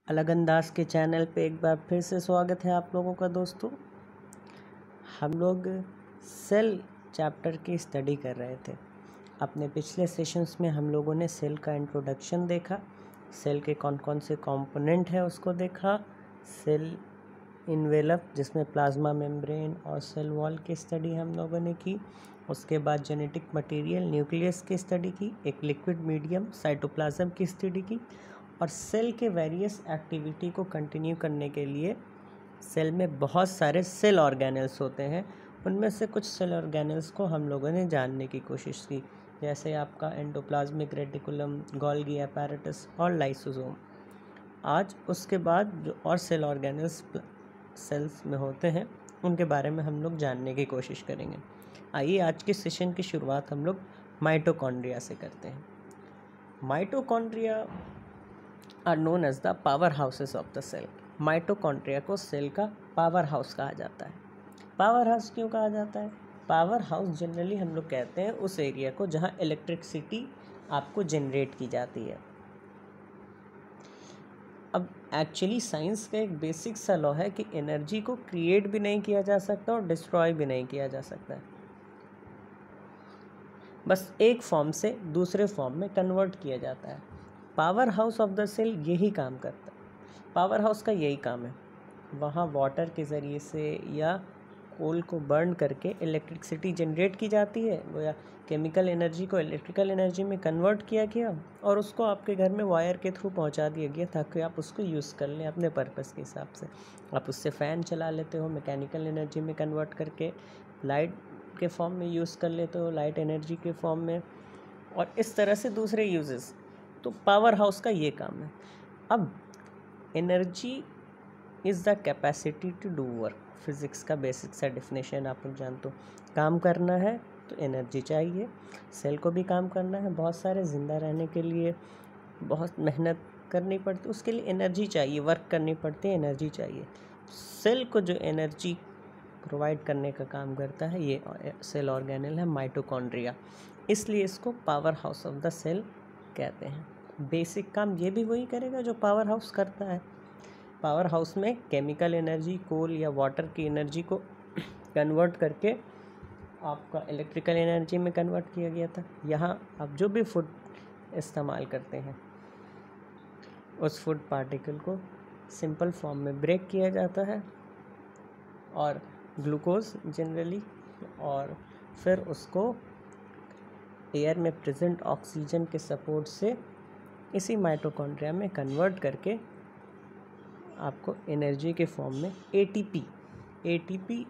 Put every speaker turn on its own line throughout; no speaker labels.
अलग अंदाज के चैनल पे एक बार फिर से स्वागत है आप लोगों का दोस्तों। हम लोग सेल चैप्टर की स्टडी कर रहे थे। अपने पिछले सेशंस में हम लोगों ने सेल का इंट्रोडक्शन देखा, सेल के कौन कौन से कंपोनेंट है उसको देखा, सेल इन्वेलप जिसमें प्लाज्मा मेम्ब्रेन और सेल वॉल की स्टडी हम लोगों ने की। उसके बाद जेनेटिक मटेरियल न्यूक्लियस की स्टडी की, एक लिक्विड मीडियम साइटोप्लाज्म की स्टडी की, और सेल के वेरियस एक्टिविटी को कंटिन्यू करने के लिए सेल में बहुत सारे सेल ऑर्गेनल्स होते हैं। उनमें से कुछ सेल ऑर्गेनल्स को हम लोगों ने जानने की कोशिश की, जैसे आपका एंडोप्लाज्मिक रेटिकुलम, गोल्गी एपैरेटस और लाइसोसोम। आज उसके बाद जो और सेल ऑर्गेनल्स सेल्स में होते हैं उनके बारे में हम लोग जानने की कोशिश करेंगे। आइए आज के सेशन की शुरुआत हम लोग माइटोकॉन्ड्रिया से करते हैं। Mitochondria are known as the power houses of the cell. Mitochondria को सेल का पावर हाउस कहा जाता है। पावर हाउस क्यों कहा जाता है? पावर हाउस जनरली हम लोग कहते हैं उस एरिया को जहाँ इलेक्ट्रिसिटी आपको जनरेट की जाती है। अब एक्चुअली साइंस का एक बेसिक सा लॉ है कि एनर्जी को क्रिएट भी नहीं किया जा सकता और डिस्ट्रॉय भी नहीं किया जा सकता है, बस एक फॉर्म से दूसरे फॉर्म में कन्वर्ट किया जाता है। Power house of the cell यही काम करता है। पावर हाउस का यही काम है, वहाँ वाटर के ज़रिए से या कोल को बर्न करके इलेक्ट्रिसिटी जनरेट की जाती है, वो या केमिकल एनर्जी को इलेक्ट्रिकल एनर्जी में कन्वर्ट किया गया और उसको आपके घर में वायर के थ्रू पहुंचा दिया गया ताकि आप उसको यूज़ कर लें अपने पर्पस के हिसाब से। आप उससे फ़ैन चला लेते हो, मैकेनिकल एनर्जी में कन्वर्ट करके लाइट के फॉर्म में यूज़ कर लेते हो, लाइट एनर्जी के फॉर्म में, और इस तरह से दूसरे यूजेस। तो पावर हाउस का ये काम है। अब energy is the capacity to do work. Physics का बेसिक सा डेफिनेशन आप लोग जानते हो। काम करना है तो एनर्जी चाहिए। सेल को भी काम करना है, बहुत सारे ज़िंदा रहने के लिए बहुत मेहनत करनी पड़ती, उसके लिए एनर्जी चाहिए, वर्क करनी पड़ती है, एनर्जी चाहिए। सेल को जो एनर्जी प्रोवाइड करने का काम करता है ये सेल ऑर्गेनल है माइटोकॉन्ड्रिया, इसलिए इसको power house of the cell कहते हैं। बेसिक काम ये भी वही करेगा जो पावर हाउस करता है। पावर हाउस में केमिकल एनर्जी, कोल या वाटर की एनर्जी को कन्वर्ट करके आपका इलेक्ट्रिकल एनर्जी में कन्वर्ट किया गया था। यहाँ आप जो भी फूड इस्तेमाल करते हैं उस फूड पार्टिकल को सिंपल फॉर्म में ब्रेक किया जाता है और ग्लूकोज जनरली, और फिर उसको एयर में प्रेजेंट ऑक्सीजन के सपोर्ट से इसी माइटोकॉन्ड्रिया में कन्वर्ट करके आपको एनर्जी के फॉर्म में एटीपी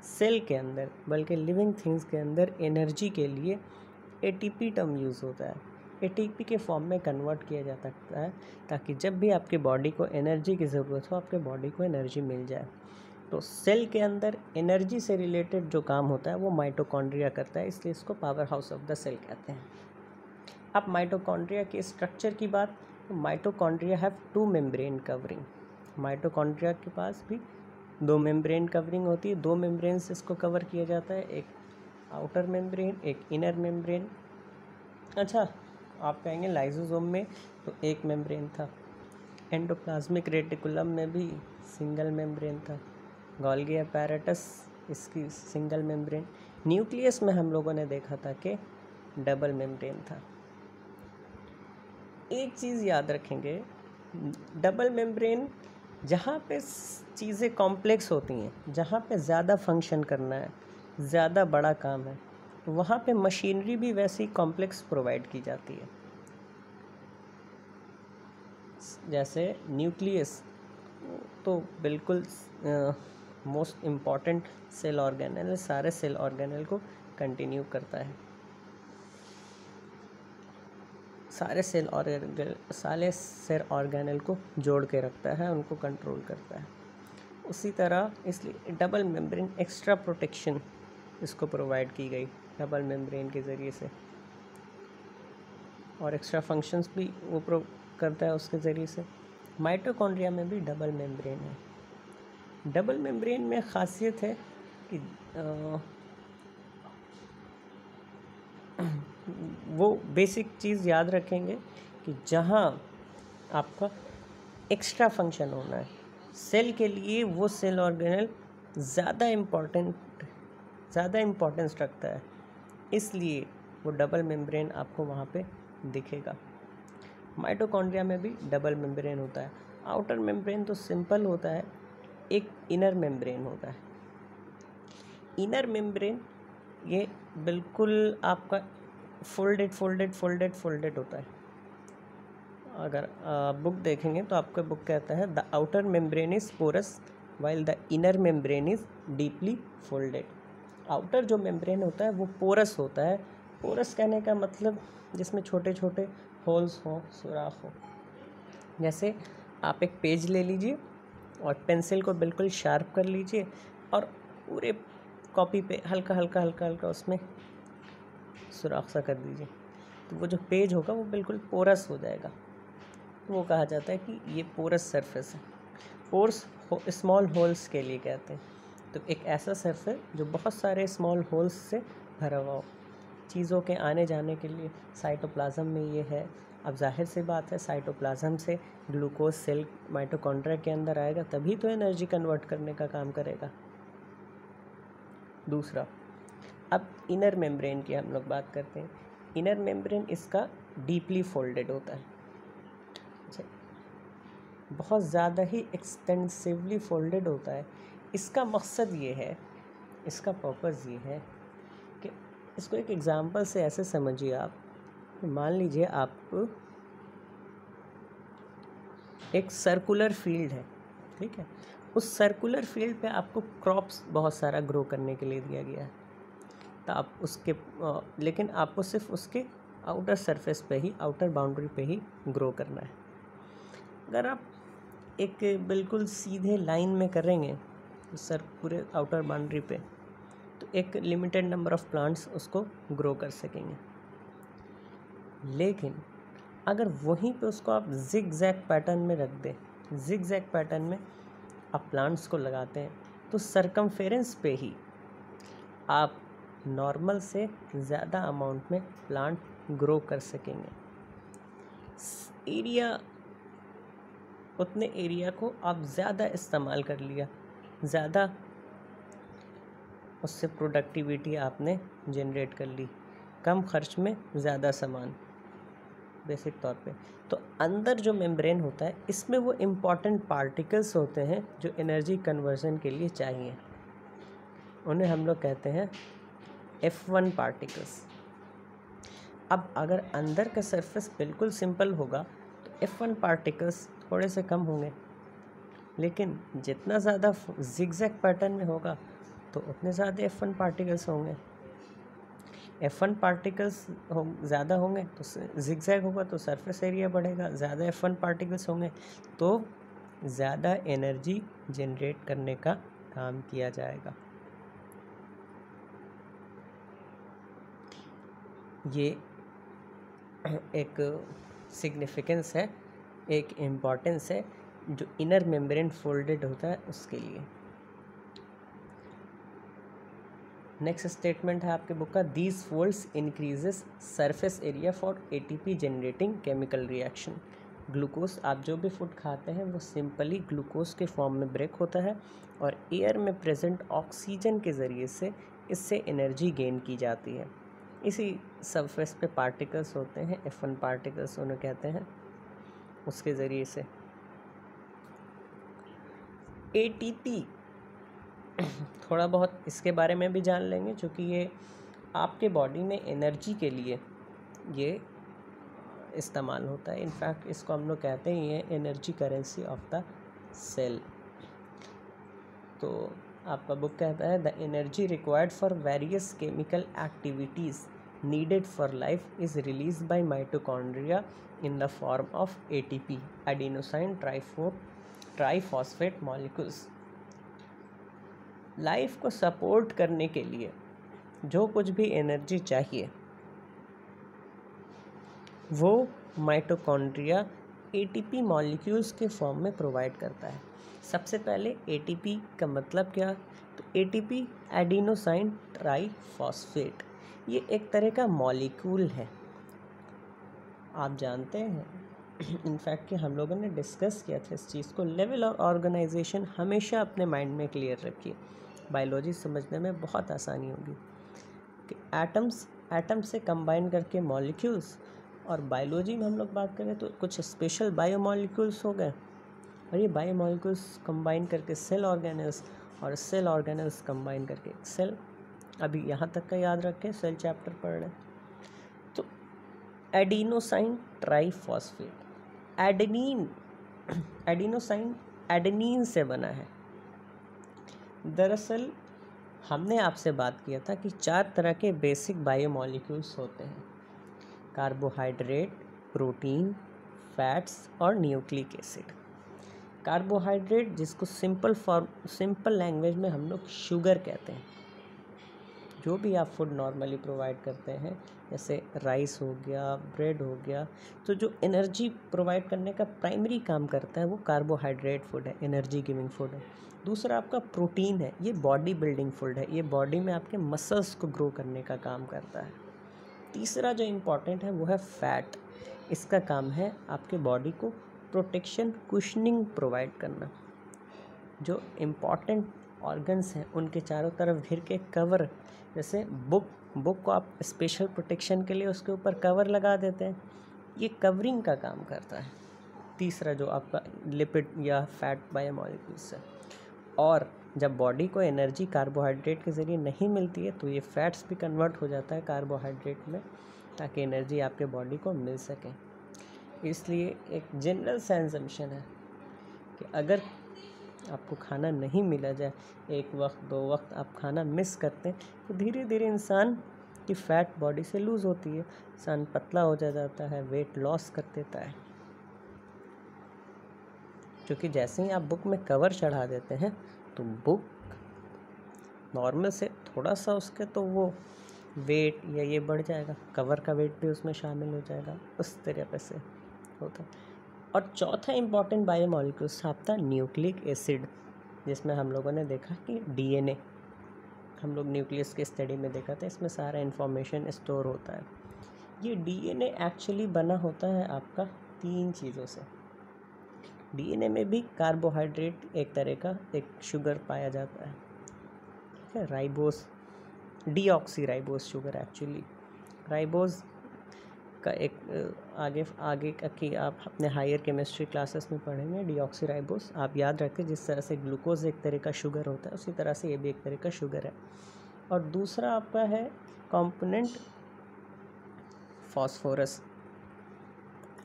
सेल के अंदर, बल्कि लिविंग थिंग्स के अंदर एनर्जी के लिए एटीपी टर्म यूज़ होता है। एटीपी के फॉर्म में कन्वर्ट किया जा सकता है ताकि जब भी आपके बॉडी को एनर्जी की ज़रूरत हो आपके बॉडी को एनर्जी मिल जाए। तो सेल के अंदर एनर्जी से रिलेटेड जो काम होता है वो माइटोकॉन्ड्रिया करता है, इसलिए इसको power house of the cell कहते हैं। अब माइटोकॉन्ड्रिया के स्ट्रक्चर की बात, तो mitochondria have 2 membrane covering. Mitochondria के पास भी 2 मेम्ब्रेन कवरिंग होती है, 2 मेम्ब्रेन से इसको कवर किया जाता है, एक आउटर मेम्ब्रेन, एक इनर मेम्ब्रेन। अच्छा, आप कहेंगे लाइसोसोम में तो एक मेम्ब्रेन था, एंडोप्लाज्मिक रेटिकुलम में भी सिंगल मेम्ब्रेन था, गोल्गी एपैरेटस इसकी सिंगल मेम्ब्रेन, न्यूक्लियस में हम लोगों ने देखा था कि डबल मेम्ब्रेन था। एक चीज़ याद रखेंगे, डबल मेम्ब्रेन जहाँ पे चीज़ें कॉम्प्लेक्स होती हैं, जहाँ पे ज़्यादा फंक्शन करना है, ज़्यादा बड़ा काम है, वहाँ पे मशीनरी भी वैसी कॉम्प्लेक्स प्रोवाइड की जाती है। जैसे न्यूक्लियस तो बिल्कुल मोस्ट इम्पॉर्टेंट सेल ऑर्गेनल है, सारे सेल ऑर्गेनल को कंटिन्यू करता है, सारे सेल ऑर्गेनल को जोड़ के रखता है, उनको कंट्रोल करता है। उसी तरह इसलिए डबल मेम्ब्रेन एक्स्ट्रा प्रोटेक्शन इसको प्रोवाइड की गई डबल मेम्ब्रेन के ज़रिए से, और एक्स्ट्रा फंक्शंस भी वो करता है उसके ज़रिए से। माइटोकॉन्ड्रिया में भी डबल मेम्ब्रेन है। डबल मेम्ब्रेन में ख़ासियत है कि वो बेसिक चीज़ याद रखेंगे कि जहाँ आपका एक्स्ट्रा फंक्शन होना है। सेल के लिए वो सेल ऑर्गेनल ज़्यादा इम्पोर्टेंस रखता है, इसलिए वो डबल मेम्ब्रेन आपको वहाँ पे दिखेगा। माइटोकॉन्ड्रिया में भी डबल मेम्ब्रेन होता है। आउटर मेम्ब्रेन तो सिंपल होता है, एक इनर मेम्ब्रेन होता है। इनर मेम्ब्रेन ये बिल्कुल आपका फोल्डेड होता है। अगर बुक देखेंगे तो आपका बुक कहता है the outer membrane is porous while the inner membrane is deeply folded. Outer जो मेम्ब्रेन होता है वो पोरस होता है। पोरस कहने का मतलब जिसमें छोटे छोटे होल्स हों, सुराख हो। जैसे आप एक पेज ले लीजिए और पेंसिल को बिल्कुल शार्प कर लीजिए और पूरे कॉपी पे हल्का हल्का उसमें सुराख सा कर दीजिए, तो वो जो पेज होगा वो बिल्कुल पोरस हो जाएगा। तो वो कहा जाता है कि ये पोरस सरफेस है। पोर्स स्मॉल होल्स के लिए कहते हैं। तो एक ऐसा सरफेस जो बहुत सारे स्मॉल होल्स से भरा हुआ हो, चीज़ों के आने जाने के लिए। साइटोप्लाज्म में ये है। अब जाहिर सी बात है, साइटोप्लाज्म से ग्लूकोज सेल माइटोकॉन्ड्रिया के अंदर आएगा, तभी तो एनर्जी कन्वर्ट करने का काम करेगा। दूसरा, अब इनर मेम्ब्रेन की हम लोग बात करते हैं। इनर मेम्ब्रेन इसका डीपली फोल्डेड होता है, बहुत ज़्यादा ही एक्सटेंसिवली फोल्डेड होता है। इसका मकसद ये है, इसका पर्पज़ ये है कि इसको एक एग्ज़ाम्पल से ऐसे समझिए आप। मान लीजिए आप एक सर्कुलर फील्ड है, ठीक है। उस सर्कुलर फील्ड पे आपको क्रॉप्स बहुत सारा ग्रो करने के लिए दिया गया है, तो आप उसके लेकिन आपको सिर्फ उसके आउटर सरफेस पे ही, आउटर बाउंड्री पे ही ग्रो करना है। अगर आप एक बिल्कुल सीधे लाइन में करेंगे सर पूरे आउटर बाउंड्री पे, तो एक लिमिटेड नंबर ऑफ प्लांट्स उसको ग्रो कर सकेंगे। लेकिन अगर वहीं पे उसको आप जिग जैग पैटर्न में रख दें, जिग जैग पैटर्न में आप प्लांट्स को लगाते हैं, तो सरकमफेरेंस पे ही आप नॉर्मल से ज़्यादा अमाउंट में प्लांट ग्रो कर सकेंगे। एरिया, उतने एरिया को आप ज़्यादा इस्तेमाल कर लिया, ज़्यादा उससे प्रोडक्टिविटी आपने जनरेट कर ली, कम खर्च में ज़्यादा सामान, बेसिक तौर पे। तो अंदर जो मेम्ब्रेन होता है, इसमें वो इम्पॉर्टेंट पार्टिकल्स होते हैं जो एनर्जी कन्वर्जन के लिए चाहिए। उन्हें हम लोग कहते हैं F1 पार्टिकल्स। अब अगर अंदर का सरफेस बिल्कुल सिंपल होगा तो F1 पार्टिकल्स थोड़े से कम होंगे, लेकिन जितना ज़्यादा जिगजैग पैटर्न में होगा तो उतने ज़्यादा F1 पार्टिकल्स होंगे। F1 पार्टिकल्स ज़्यादा होंगे तो जिगजैग होगा तो सरफेस एरिया बढ़ेगा, ज़्यादा F1 पार्टिकल्स होंगे तो ज़्यादा एनर्जी जनरेट करने का काम किया जाएगा। ये एक सिग्निफिकेंस है, एक इम्पॉर्टेंस है जो इनर मेम्ब्रेन फोल्डेड होता है उसके लिए। नेक्स्ट स्टेटमेंट है आपके बुक का, these folds increases surface area for ATP generating chemical reaction. Glucose, आप जो भी फूड खाते हैं वो सिंपली ग्लूकोज के फॉर्म में ब्रेक होता है और एयर में प्रेजेंट ऑक्सीजन के ज़रिए से इससे एनर्जी गेन की जाती है। इसी सरफेस पे पार्टिकल्स होते हैं, F1 पार्टिकल्स उन्हें कहते हैं, उसके ज़रिए से ATP, थोड़ा बहुत इसके बारे में भी जान लेंगे, क्योंकि ये आपके बॉडी में एनर्जी के लिए ये इस्तेमाल होता है। इनफैक्ट इसको हम लोग कहते हैं ये energy currency of the cell. तो आपका बुक कहता है the energy required for various chemical activities needed for life is released by mitochondria in the form of ATP, adenosine triphosphate molecules। Life को सपोर्ट करने के लिए जो कुछ भी एनर्जी चाहिए वो माइटोकॉन्ड्रिया ATP मॉलिक्यूल्स के फॉर्म में प्रोवाइड करता है। सबसे पहले ATP का मतलब क्या? तो ATP एडिनोसाइन ट्राइफॉस्फेट, ये एक तरह का मॉलिक्यूल है। आप जानते हैं इनफैक्ट कि हम लोगों ने डिस्कस किया था इस चीज़ को। लेवल और ऑर्गेनाइजेशन हमेशा अपने माइंड में क्लियर रखिए, बायोलॉजी समझने में बहुत आसानी होगी कि एटम से कंबाइन करके मॉलिक्यूल्स, और बायोलॉजी में हम लोग बात करें तो कुछ स्पेशल बायोमॉलिक्यूल्स हो गए, और ये बायोमॉलिक्यूल्स कंबाइन करके सेल ऑर्गेनल्स, और सेल ऑर्गेनल्स कंबाइन करके सेल। अभी यहाँ तक का याद रखें, सेल चैप्टर पढ़ रहे हैं तो एडिनोसाइन ट्राइफॉस्फेट, एडिनोसाइन एडेनिन से बना है। दरअसल हमने आपसे बात किया था कि 4 तरह के बेसिक बायोमॉलिक्यूल्स होते हैं, कार्बोहाइड्रेट, प्रोटीन, फैट्स और न्यूक्लिक एसिड। कार्बोहाइड्रेट, जिसको सिंपल लैंग्वेज में हम लोग शुगर कहते हैं, जो भी आप फूड नॉर्मली प्रोवाइड करते हैं, जैसे राइस हो गया, ब्रेड हो गया, तो जो एनर्जी प्रोवाइड करने का प्राइमरी काम करता है वो कार्बोहाइड्रेट फूड है, एनर्जी गिविंग फूड है। दूसरा आपका प्रोटीन है, ये बॉडी बिल्डिंग फूड है, ये बॉडी में आपके मसल्स को ग्रो करने का काम करता है। तीसरा जो इम्पॉर्टेंट है वो है फैट, इसका काम है आपके बॉडी को प्रोटेक्शन, कुशनिंग प्रोवाइड करना। जो इम्पॉर्टेंट ऑर्गन्स हैं उनके चारों तरफ घिर के कवर, जैसे बुक को आप स्पेशल प्रोटेक्शन के लिए उसके ऊपर कवर लगा देते हैं, ये कवरिंग का काम करता है। तीसरा जो आपका लिपिड या फैट बायोमॉलिक्यूल्स है। और जब बॉडी को एनर्जी कार्बोहाइड्रेट के ज़रिए नहीं मिलती है तो ये फैट्स भी कन्वर्ट हो जाता है कार्बोहाइड्रेट में, ताकि एनर्जी आपके बॉडी को मिल सके। इसलिए एक जनरल सेंसम्पशन है कि अगर आपको खाना नहीं मिला जाए, 1 वक्त 2 वक्त आप खाना मिस करते हैं, तो धीरे धीरे इंसान की फ़ैट बॉडी से लूज़ होती है, इंसान पतला हो जाता है, वेट लॉस कर देता है। क्योंकि जैसे ही आप बुक में कवर चढ़ा देते हैं तो बुक नॉर्मल से थोड़ा सा उसके तो वो वेट या ये बढ़ जाएगा, कवर का वेट भी उसमें शामिल हो जाएगा, उस तरीके से होता है। और चौथा इम्पॉर्टेंट बायोमॉलिक्यूल्स आपका न्यूक्लिक एसिड, जिसमें हम लोगों ने देखा कि डीएनए, हम लोग न्यूक्लियस के स्टडी में देखा था, इसमें सारा इन्फॉर्मेशन स्टोर होता है। ये डीएनए एक्चुअली बना होता है आपका 3 चीज़ों से। डीएनए में भी कार्बोहाइड्रेट एक तरह का एक शुगर पाया जाता है, ठीक है, ribose, deoxyribose sugar actually. Ribose का एक आगे की आप अपने हायर केमिस्ट्री क्लासेस में पढ़ेंगे, डीऑक्सीराइबोस। आप याद रखें, जिस तरह से ग्लूकोज एक तरह का शुगर होता है उसी तरह से ये भी एक तरह का शुगर है। और दूसरा आपका है कंपोनेंट फास्फोरस,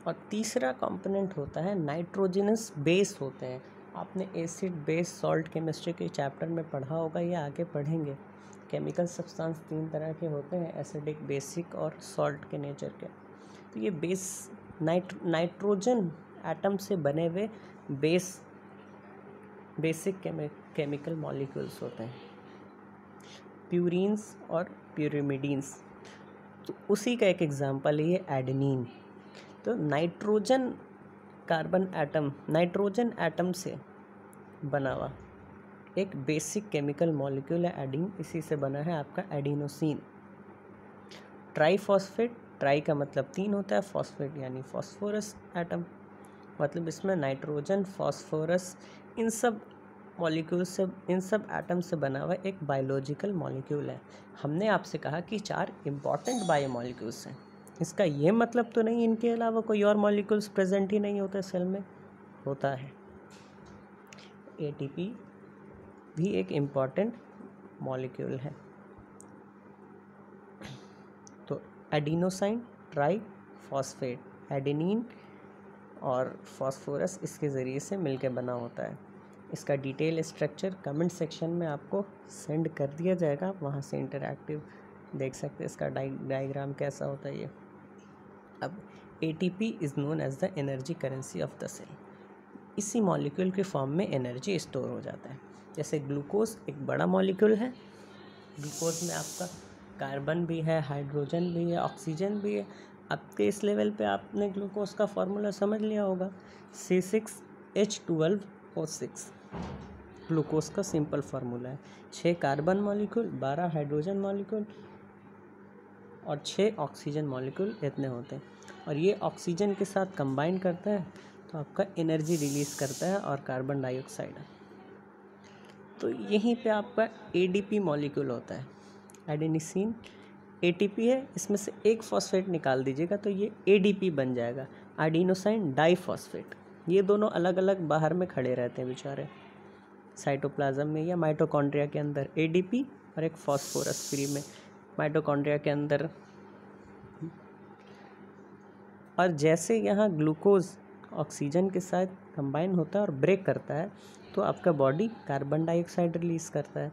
और तीसरा कंपोनेंट होता है नाइट्रोजनस बेस होते हैं। आपने एसिड बेस सॉल्ट केमिस्ट्री के चैप्टर में पढ़ा होगा या आगे पढ़ेंगे। केमिकल सब्सटेंस 3 तरह के होते हैं, एसिडिक, बेसिक और सॉल्ट के नेचर के। तो ये बेस नाइट्रोजन एटम से बने हुए बेसिक केमिकल मॉलिक्यूल्स होते हैं, प्यूरिन्स और प्यूरिमिडीन्स। तो उसी का एक एग्जांपल है ये एडेनिन। तो नाइट्रोजन एटम से बना हुआ एक बेसिक केमिकल मॉलिक्यूल है एडीन, इसी से बना है आपका एडिनोसिन। ट्राइफॉस्फेट, ट्राई का मतलब 3 होता है, फॉस्फेट यानी फॉस्फोरस एटम, मतलब इसमें नाइट्रोजन, फॉस्फोरस, इन सब मॉलिक्यूल से, इन सब एटम से बना हुआ एक बायोलॉजिकल मॉलिक्यूल है। हमने आपसे कहा कि 4 इम्पॉर्टेंट बायोमॉलिक्यूल्स हैं, इसका ये मतलब तो नहीं इनके अलावा कोई और मॉलिक्यूल्स प्रेजेंट ही नहीं होते सेल में, होता है। एटीपी भी एक इम्पॉर्टेंट मॉलिक्यूल है। तो एडिनोसाइन ट्राइफॉस्फेट, एडेनिन और फॉस्फोरस इसके ज़रिए से मिलकर बना होता है। इसका डिटेल स्ट्रक्चर कमेंट सेक्शन में आपको सेंड कर दिया जाएगा, आप वहाँ से इंटरैक्टिव देख सकते हैं इसका डायग्राम कैसा होता है ये। अब ATP is known as the energy currency of the cell. इसी मॉलिक्यूल के फॉर्म में एनर्जी स्टोर हो जाता है। जैसे ग्लूकोज एक बड़ा मॉलिक्यूल है, ग्लूकोज में आपका कार्बन भी है, हाइड्रोजन भी है, ऑक्सीजन भी है। अब के इस लेवल पे आपने ग्लूकोज का फार्मूला समझ लिया होगा, C6H12O6 ग्लूकोज का सिंपल फार्मूला है। 6 कार्बन मॉलिक्यूल, 12 हाइड्रोजन मॉलिक्यूल और 6 ऑक्सीजन मॉलिक्यूल इतने होते हैं। और ये ऑक्सीजन के साथ कंबाइन करता है तो आपका एनर्जी रिलीज़ करता है और कार्बन डाइऑक्साइड। तो यहीं पे आपका एडीपी मॉलिक्यूल होता है, एडेनिसिन। एटीपी है, इसमें से एक फॉस्फेट निकाल दीजिएगा तो ये एडीपी बन जाएगा, एडिनोसाइन डाइफॉस्फेट। ये दोनों अलग अलग बाहर में खड़े रहते हैं बेचारे, साइटोप्लाज्म में या माइटोकॉन्ड्रिया के अंदर एडीपी और एक फॉस्फोरस फ्री में माइटोकॉन्ड्रिया के अंदर। और जैसे यहाँ ग्लूकोज ऑक्सीजन के साथ कंबाइन होता है और ब्रेक करता है तो आपका बॉडी कार्बन डाइऑक्साइड रिलीज़ करता है,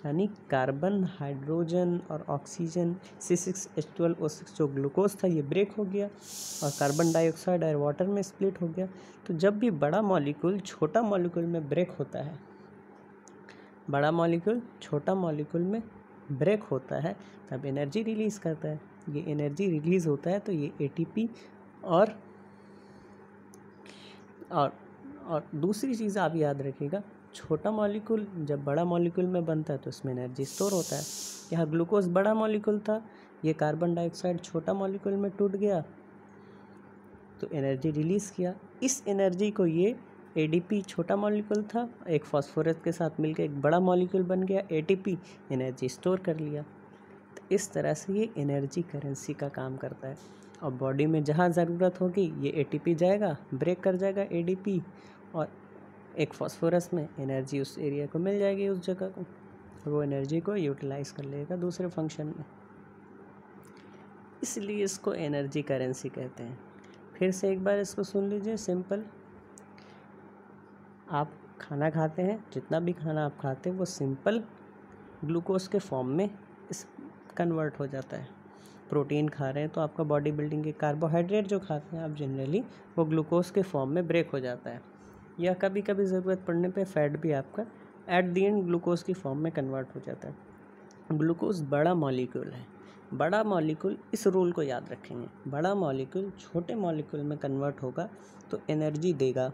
यानी कार्बन, हाइड्रोजन और ऑक्सीजन C6H12O6 जो ग्लूकोज था ये ब्रेक हो गया और कार्बन डाइऑक्साइड और वाटर में स्प्लिट हो गया। तो जब भी बड़ा मॉलिक्यूल छोटा मॉलिक्यूल में ब्रेक होता है, बड़ा मॉलिक्यूल छोटा मॉलिक्यूल में ब्रेक होता है तब एनर्जी रिलीज़ करता है। ये एनर्जी रिलीज़ होता है तो ये एटीपी और दूसरी चीज़ आप याद रखिएगा, छोटा मॉलिक्यूल जब बड़ा मॉलिक्यूल में बनता है तो इसमें एनर्जी स्टोर होता है। यहाँ ग्लूकोज बड़ा मॉलिक्यूल था, ये कार्बन डाइऑक्साइड छोटा मॉलिक्यूल में टूट गया तो एनर्जी रिलीज़ किया। इस एनर्जी को ये एडीपी छोटा मॉलिक्यूल था, एक फॉस्फोरस के साथ मिलकर एक बड़ा मॉलिक्यूल बन गया एटीपी, एनर्जी स्टोर कर लिया। तो इस तरह से ये एनर्जी करेंसी का काम करता है। और बॉडी में जहाँ ज़रूरत होगी ये एटीपी जाएगा, ब्रेक कर जाएगा एडीपी और एक फॉस्फोरस में एनर्जी उस एरिया को मिल जाएगी, उस जगह को, वो एनर्जी को यूटिलाइज कर लेगा दूसरे फंक्शन में। इसलिए इसको एनर्जी करेंसी कहते हैं। फिर से एक बार इसको सुन लीजिए, सिंपल। आप खाना खाते हैं, जितना भी खाना आप खाते हैं वो सिंपल ग्लूकोज के फॉर्म में कन्वर्ट हो जाता है। प्रोटीन खा रहे हैं तो आपका बॉडी बिल्डिंग के कार्बोहाइड्रेट जो खाते हैं आप जनरली वो ग्लूकोज के फॉर्म में ब्रेक हो जाता है, या कभी कभी ज़रूरत पड़ने पे फैट भी आपका एट द एंड ग्लूकोज की फॉर्म में कन्वर्ट हो जाता है। ग्लूकोज बड़ा मॉलिक्यूल है, बड़ा मॉलिक्यूल, इस रूल को याद रखेंगे, बड़ा मॉलिक्यूल छोटे मॉलिक्यूल में कन्वर्ट होगा तो एनर्जी देगा,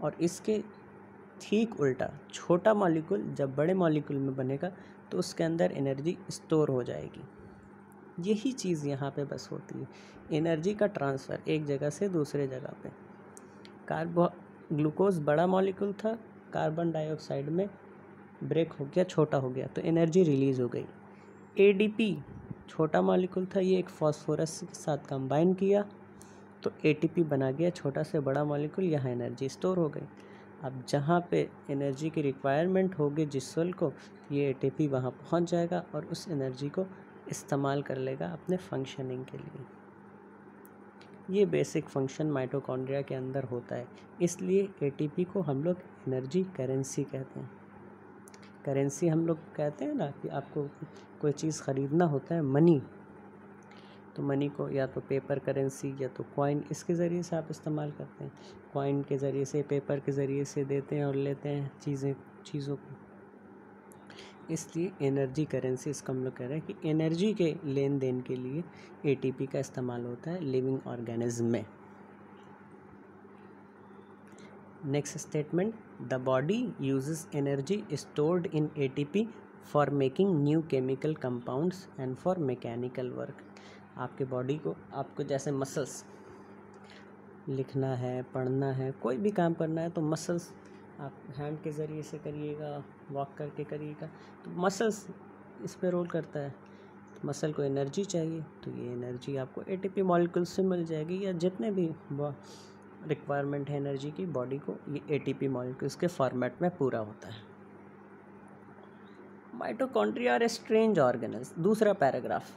और इसके ठीक उल्टा छोटा मॉलिक्यूल जब बड़े मॉलिक्यूल में बनेगा तो उसके अंदर एनर्जी स्टोर हो जाएगी। यही चीज़ यहाँ पे बस होती है, एनर्जी का ट्रांसफ़र एक जगह से दूसरे जगह पे। ग्लूकोज बड़ा मॉलिक्यूल था, कार्बन डाइऑक्साइड में ब्रेक हो गया, छोटा हो गया तो एनर्जी रिलीज़ हो गई। एडीपी छोटा मॉलिक्यूल था, ये एक फॉस्फोरस के साथ कंबाइन किया तो एटीपी बना गया, छोटा से बड़ा मॉलिक्यूल, यहाँ एनर्जी स्टोर हो गई। अब जहाँ पे एनर्जी की रिक्वायरमेंट होगी जिस सेल को, ये एटीपी वहाँ पहुँच जाएगा और उस एनर्जी को इस्तेमाल कर लेगा अपने फंक्शनिंग के लिए। ये बेसिक फंक्शन माइटोकॉन्ड्रिया के अंदर होता है, इसलिए एटीपी को हम लोग एनर्जी करेंसी कहते हैं। करेंसी हम लोग कहते हैं ना कि आपको कोई चीज़ ख़रीदना होता है, मनी, तो मनी को या तो पेपर करेंसी या तो कॉइन, इसके ज़रिए से आप इस्तेमाल करते हैं। कॉइन के ज़रिए से, पेपर के ज़रिए से देते हैं और लेते हैं चीज़ों को, इसलिए एनर्जी करेंसी इसको हम लोग कह रहे हैं कि एनर्जी के लेन देन के लिए एटीपी का इस्तेमाल होता है लिविंग ऑर्गेनिज्म में। Next statement, the body uses energy stored in ATP for making new chemical compounds and for mechanical work. आपके बॉडी को, आपको जैसे मसल्स, लिखना है, पढ़ना है, कोई भी काम करना है तो मसल्स आप हैंड के ज़रिए से करिएगा, वॉक करके करिएगा, तो मसल्स इस पे रोल करता है। तो मसल को एनर्जी चाहिए तो ये एनर्जी आपको एटीपी मॉलिक्यूल से मिल जाएगी, या जितने भी रिक्वायरमेंट है एनर्जी की बॉडी को, ये एटीपी मॉलिक्यूल्स के फॉर्मेट में पूरा होता है। माइटोकॉन्ड्रिया आर स्ट्रेंज ऑर्गेनल्स, दूसरा पैराग्राफ।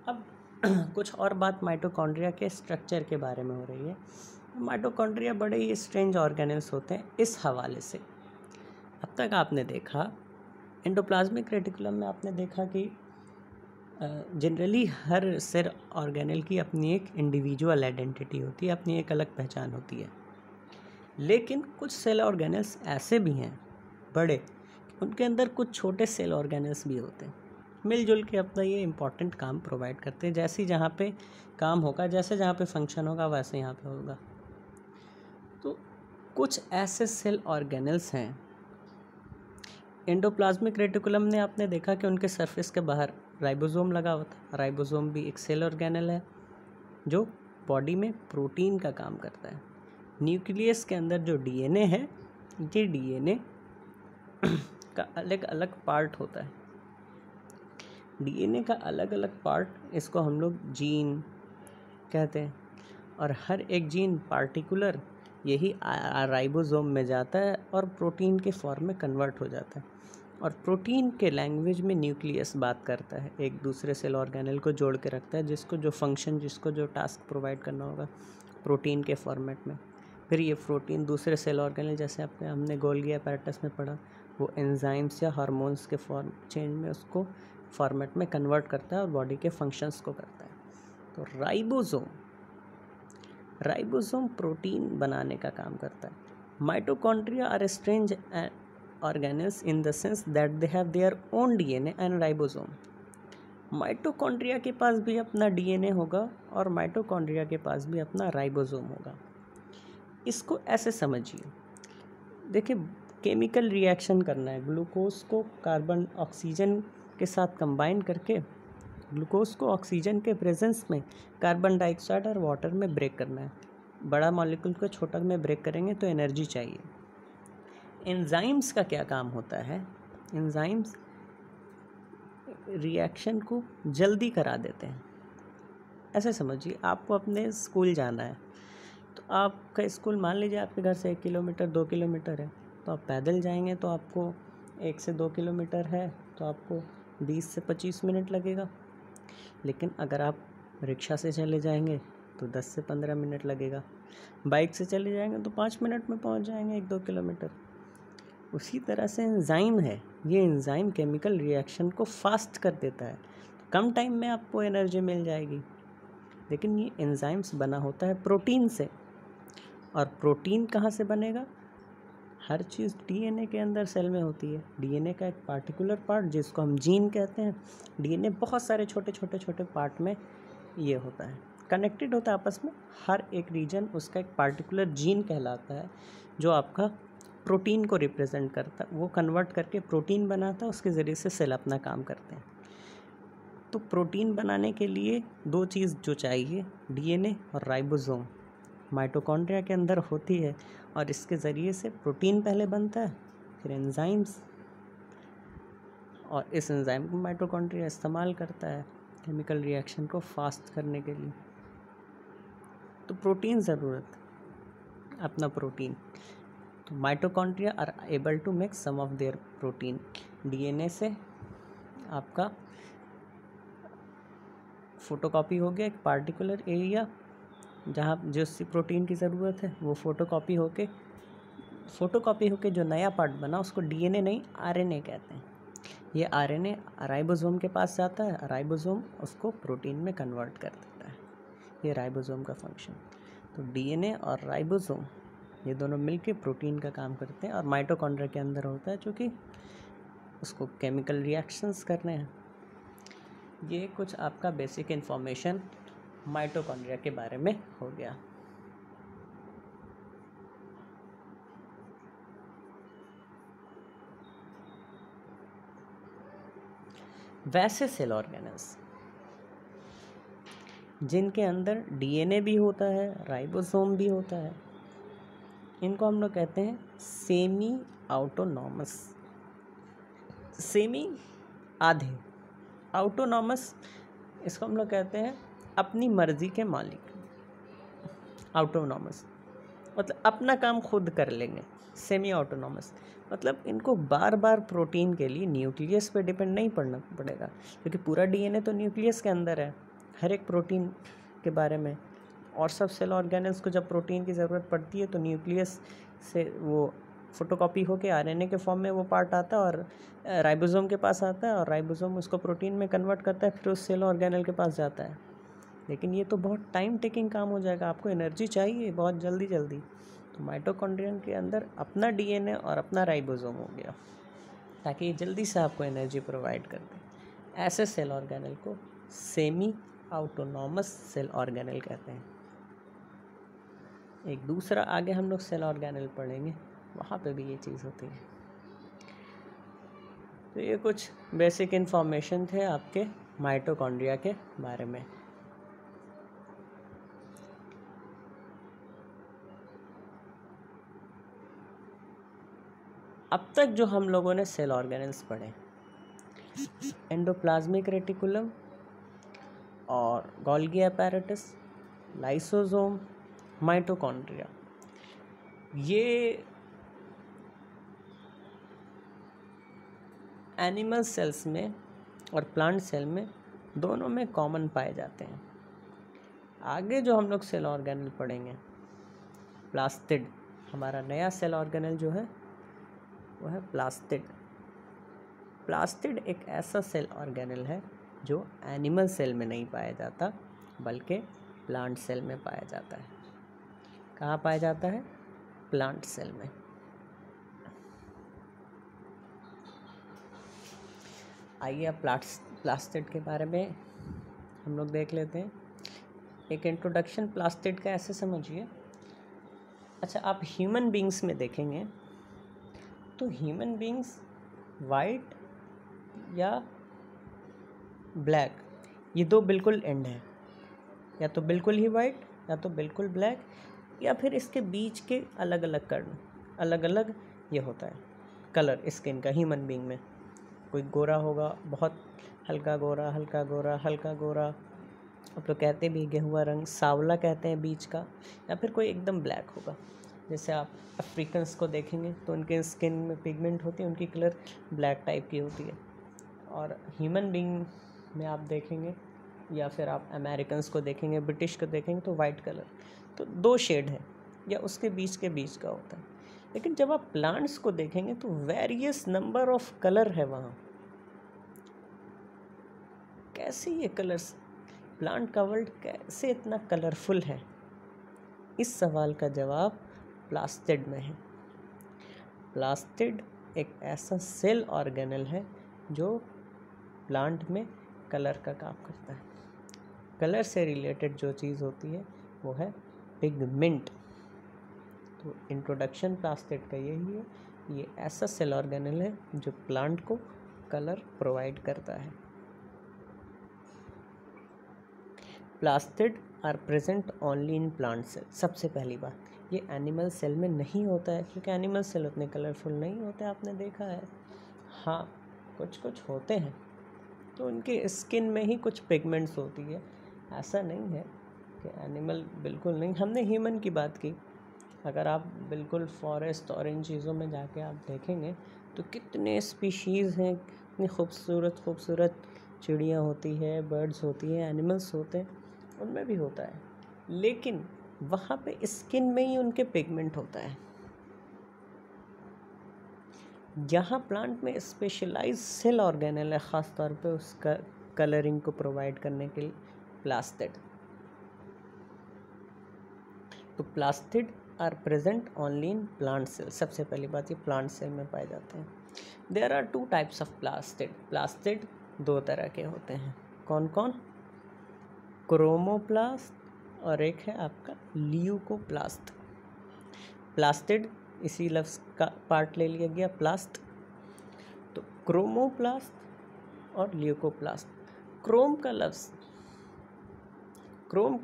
अब कुछ और बात माइटोकॉन्ड्रिया के स्ट्रक्चर के बारे में हो रही है। माइटोकॉन्ड्रिया बड़े ही स्ट्रेंज ऑर्गेनल्स होते हैं इस हवाले से। अब तक आपने देखा एंडोप्लाज्मिक रेटिकुलम में, आपने देखा कि जनरली हर सेल ऑर्गेनल की अपनी एक इंडिविजुअल आइडेंटिटी होती है, अपनी एक अलग पहचान होती है। लेकिन कुछ सेल ऑर्गेनल्स ऐसे भी हैं बड़े, उनके अंदर कुछ छोटे सेल ऑर्गेनल्स भी होते हैं, मिलजुल के अपना ये इम्पॉर्टेंट काम प्रोवाइड करते हैं। जैसे जहाँ पे काम होगा, जैसे जहाँ पे फंक्शन होगा वैसे यहाँ पे होगा। तो कुछ ऐसे सेल ऑर्गेनल्स हैं एंडोप्लाज्मिक रेटिकुलम ने, आपने देखा कि उनके सरफेस के बाहर राइबोसोम लगा हुआ था। राइबोसोम भी एक सेल ऑर्गेनल है। जो बॉडी में प्रोटीन का काम करता है। न्यूक्लियस के अंदर जो डीएनए है, ये डीएनए का अलग अलग पार्ट होता है। डीएनए का अलग अलग पार्ट, इसको हम लोग जीन कहते हैं, और हर एक जीन पार्टिकुलर यही राइबोसोम में जाता है और प्रोटीन के फॉर्म में कन्वर्ट हो जाता है। और प्रोटीन के लैंग्वेज में न्यूक्लियस बात करता है, एक दूसरे सेल ऑर्गेनेल को जोड़ के रखता है, जिसको जो फंक्शन, जिसको जो टास्क प्रोवाइड करना होगा प्रोटीन के फॉर्मेट में। फिर ये प्रोटीन दूसरे सेल ऑर्गेनेल, जैसे हमने गोल्गी अपैरेटस में पढ़ा, वो एंजाइम्स या हार्मोन्स के फॉर्म चेंज में उसको फॉर्मेट में कन्वर्ट करता है और बॉडी के फंक्शंस को करता है। तो राइबोसोम प्रोटीन बनाने का काम करता है। Mitochondria are strange organelles in the sense that they have their own DNA and ribosome. Mitochondria के पास भी अपना डीएनए होगा और माइटोकॉन्ड्रिया के पास भी अपना राइबोसोम होगा। इसको ऐसे समझिए, देखिए केमिकल रिएक्शन करना है, ग्लूकोज को कार्बन ऑक्सीजन के साथ कंबाइन करके ग्लूकोज को ऑक्सीजन के प्रेजेंस में कार्बन डाइऑक्साइड और वाटर में ब्रेक करना है। बड़ा मॉलिक्यूल को छोटा में ब्रेक करेंगे तो एनर्जी चाहिए। एंजाइम्स का क्या काम होता है? एंजाइम्स रिएक्शन को जल्दी करा देते हैं। ऐसे समझिए, आपको अपने स्कूल जाना है, तो आपका स्कूल मान लीजिए आपके घर से 1 किलोमीटर 2 किलोमीटर है, तो आप पैदल जाएंगे तो आपको 1 से 2 किलोमीटर है तो आपको 20 से 25 मिनट लगेगा। लेकिन अगर आप रिक्शा से चले जाएंगे तो 10 से 15 मिनट लगेगा। बाइक से चले जाएंगे तो 5 मिनट में पहुंच जाएंगे 1-2 किलोमीटर। उसी तरह से एंजाइम है, ये एंजाइम केमिकल रिएक्शन को फास्ट कर देता है, तो कम टाइम में आपको एनर्जी मिल जाएगी। लेकिन ये एंजाइम्स बना होता है प्रोटीन से, और प्रोटीन कहाँ से बनेगा? हर चीज़ डीएनए के अंदर सेल में होती है। डीएनए का एक पार्टिकुलर पार्ट जिसको हम जीन कहते हैं, डीएनए बहुत सारे छोटे छोटे छोटे पार्ट में ये होता है, कनेक्टेड होता है आपस में। हर एक रीजन उसका एक पार्टिकुलर जीन कहलाता है, जो आपका प्रोटीन को रिप्रेजेंट करता है। वो कन्वर्ट करके प्रोटीन बनाता है, उसके ज़रिए से सेल अपना काम करते हैं। तो प्रोटीन बनाने के लिए 2 चीज़ जो चाहिए, डीएनए और राइबोसोम, माइटोकॉन्ड्रिया के अंदर होती है, और इसके ज़रिए से प्रोटीन पहले बनता है, फिर एंजाइम्स, और इस एंजाइम को माइटोकॉन्ड्रिया इस्तेमाल करता है केमिकल रिएक्शन को फास्ट करने के लिए। तो प्रोटीन ज़रूरत, अपना प्रोटीन। तो mitochondria are able to make some of their protein. DNA से आपका फोटोकॉपी हो गया, एक पार्टिकुलर एरिया जहाँ जिस प्रोटीन की ज़रूरत है वो फोटोकॉपी होके जो नया पार्ट बना उसको डीएनए नहीं आरएनए कहते हैं। ये आरएनए राइबोसोम के पास जाता है, राइबोसोम उसको प्रोटीन में कन्वर्ट कर देता है। ये राइबोसोम का फंक्शन। तो डीएनए और राइबोसोम ये दोनों मिलके प्रोटीन का काम करते हैं, और माइटोकॉन्ड्रिया के अंदर होता है, जो कि उसको केमिकल रिएक्शंस करने हैं। ये कुछ आपका बेसिक इन्फॉर्मेशन माइटोकॉन्ड्रिया के बारे में हो गया। वैसे सेल ऑर्गेनेल्स जिनके अंदर डीएनए भी होता है, राइबोसोम भी होता है, इनको हम लोग कहते हैं सेमी ऑटोनॉमस। सेमी आधे, ऑटोनॉमस इसको हम लोग कहते हैं अपनी मर्जी के मालिक। ऑटोनॉमस मतलब अपना काम खुद कर लेंगे। सेमी ऑटोनॉमस मतलब इनको बार बार प्रोटीन के लिए न्यूक्लियस पे डिपेंड नहीं पड़ना पड़ेगा, क्योंकि पूरा डीएनए तो न्यूक्लियस के अंदर है हर एक प्रोटीन के बारे में। और सब सेल ऑर्गेनेल्स को जब प्रोटीन की ज़रूरत पड़ती है तो न्यूक्लियस से वो फोटोकॉपी होके आरएनए के फॉर्म में वो पार्ट आता है और राइबोसोम के पास आता है, और राइबोसोम उसको प्रोटीन में कन्वर्ट करता है, फिर उस सेल ऑर्गेनेल के पास जाता है। लेकिन ये तो बहुत टाइम टेकिंग काम हो जाएगा, आपको एनर्जी चाहिए बहुत जल्दी जल्दी। तो माइटोकॉन्ड्रियन के अंदर अपना डीएनए और अपना राइबोसोम हो गया, ताकि ये जल्दी से आपको एनर्जी प्रोवाइड कर दे। ऐसे सेल ऑर्गेनेल को सेमी ऑटोनॉमस सेल ऑर्गेनेल कहते हैं। एक दूसरा आगे हम लोग सेल ऑर्गेनेल पढ़ेंगे, वहाँ पे भी ये चीज़ होती है। तो ये कुछ बेसिक इन्फॉर्मेशन थे आपके माइटोकॉन्ड्रिया के बारे में। अब तक जो हम लोगों ने सेल ऑर्गेनेल्स पढ़े, एंडोप्लाज्मिक रेटिकुलम और गोल्गी apparatus, लाइसोसोम, माइटोकॉन्ड्रिया, ये एनिमल सेल्स में और प्लांट सेल में दोनों में कॉमन पाए जाते हैं। आगे जो हम लोग सेल ऑर्गेनल पढ़ेंगे, प्लास्टिड, हमारा नया सेल ऑर्गेनल जो है वो है प्लास्टिड। प्लास्टिड एक ऐसा सेल ऑर्गेनल है जो एनिमल सेल में नहीं पाया जाता बल्कि प्लांट सेल में पाया जाता है। कहाँ पाया जाता है? प्लांट सेल में। आइए अब प्लास्टिड के बारे में हम लोग देख लेते हैं। एक इंट्रोडक्शन प्लास्टिड का ऐसे समझिए। अच्छा, आप ह्यूमन बींग्स में देखेंगे तो ह्यूमन बींग्स वाइट या ब्लैक, ये दो बिल्कुल एंड है, या तो बिल्कुल ही वाइट या तो बिल्कुल ब्लैक, या फिर इसके बीच के अलग अलग कर्ण, अलग अलग ये होता है कलर स्किन का। ह्यूमन बींग में कोई गोरा होगा, बहुत हल्का गोरा, हल्का गोरा, हल्का गोरा, अब तो कहते भी गेहुआ रंग, सांवला कहते हैं बीच का, या फिर कोई एकदम ब्लैक होगा। जैसे आप अफ्रीकन्स को देखेंगे तो उनके स्किन में पिगमेंट होती है, उनकी कलर ब्लैक टाइप की होती है। और ह्यूमन बींग में आप देखेंगे, या फिर आप अमेरिकन्स को देखेंगे, ब्रिटिश को देखेंगे तो वाइट कलर, तो दो शेड है या उसके बीच के बीच का होता है। लेकिन जब आप प्लांट्स को देखेंगे तो वेरियस नंबर ऑफ कलर है वहाँ। कैसे ये कलर्स, प्लांट का वर्ल्ड कैसे इतना कलरफुल है? इस सवाल का जवाब प्लास्टिड में है। प्लास्टिड एक ऐसा सेल ऑर्गेनल है जो प्लांट में कलर का काम करता है। कलर से रिलेटेड जो चीज़ होती है वो है पिगमेंट। तो इंट्रोडक्शन प्लास्टिड का यही है, ये ऐसा सेल ऑर्गेनल है जो प्लांट को कलर प्रोवाइड करता है। Plastid are present only in plant cell. सबसे पहली बात, ये एनिमल सेल में नहीं होता है, क्योंकि एनिमल सेल उतने कलरफुल नहीं होते, आपने देखा है। हाँ, कुछ कुछ होते हैं तो उनके स्किन में ही कुछ पिगमेंट्स होती है। ऐसा नहीं है कि एनिमल बिल्कुल नहीं। हमने ह्यूमन की बात की, अगर आप बिल्कुल फॉरेस्ट और इन चीज़ों में जाके आप देखेंगे तो कितने स्पीशीज़ हैं, कितनी खूबसूरत खूबसूरत चिड़ियाँ होती है, बर्ड्स होती हैं, एनिमल्स होते हैं, उनमें भी होता है। लेकिन वहाँ पे स्किन में ही उनके पिगमेंट होता है। यहाँ प्लांट में स्पेशलाइज सेल ऑर्गेनल है, ख़ास तौर पे उसका कलरिंग को प्रोवाइड करने के लिए, प्लास्टिड। तो plastid are present only in plant cell. सबसे पहली बात, ये प्लांट सेल में पाए जाते हैं। There are two types of plastid. Plastid दो तरह के होते हैं। कौन कौन? क्रोमोप्लास्ट और एक है आपका ल्यूकोप्लास्ट। प्लास्टिड इसी लफ्ज़ का पार्ट ले लिया गया, प्लास्ट। तो क्रोमोप्लास्ट और ल्यूकोप्लास्ट। क्रोम का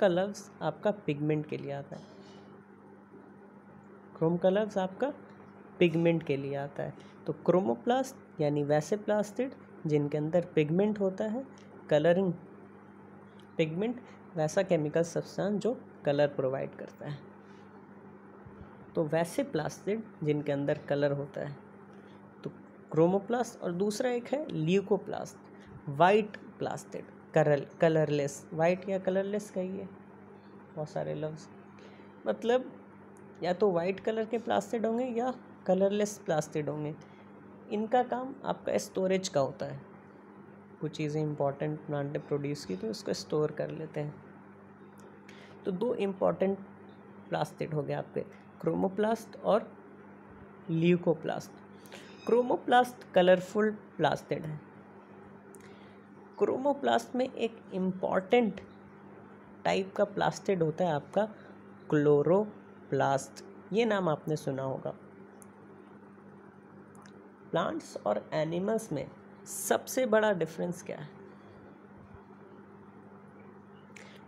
लफ्ज़ आपका पिगमेंट के लिए आता है। क्रोम का लफ्ज़ आपका पिगमेंट के लिए आता है। तो क्रोमोप्लास्ट यानी वैसे प्लास्टिड जिनके अंदर पिगमेंट होता है, कलरिंग पिगमेंट, वैसा केमिकल सब्सटेंस जो कलर प्रोवाइड करता है। तो वैसे प्लास्टिड जिनके अंदर कलर होता है, तो क्रोमोप्लास्ट। और दूसरा एक है leucoplast, white plastid, colourless. White या कलरलेस कहिए, बहुत सारे लफ्ज़, मतलब या तो वाइट कलर के प्लास्टिड होंगे या कलरलेस प्लास्टिड होंगे। इनका काम आपका स्टोरेज का होता है। कुछ चीज़ें इंपॉर्टेंट प्लांट ने प्रोड्यूस की तो उसको स्टोर कर लेते हैं। तो दो इम्पॉर्टेंट प्लास्टिड हो गए आपके, क्रोमोप्लास्ट और ल्यूकोप्लास्ट। क्रोमोप्लास्ट कलरफुल प्लास्टिड है। क्रोमोप्लास्ट में एक इम्पॉर्टेंट टाइप का प्लास्टिड होता है आपका क्लोरोप्लास्ट। ये नाम आपने सुना होगा। प्लांट्स और एनिमल्स में सबसे बड़ा डिफरेंस क्या है?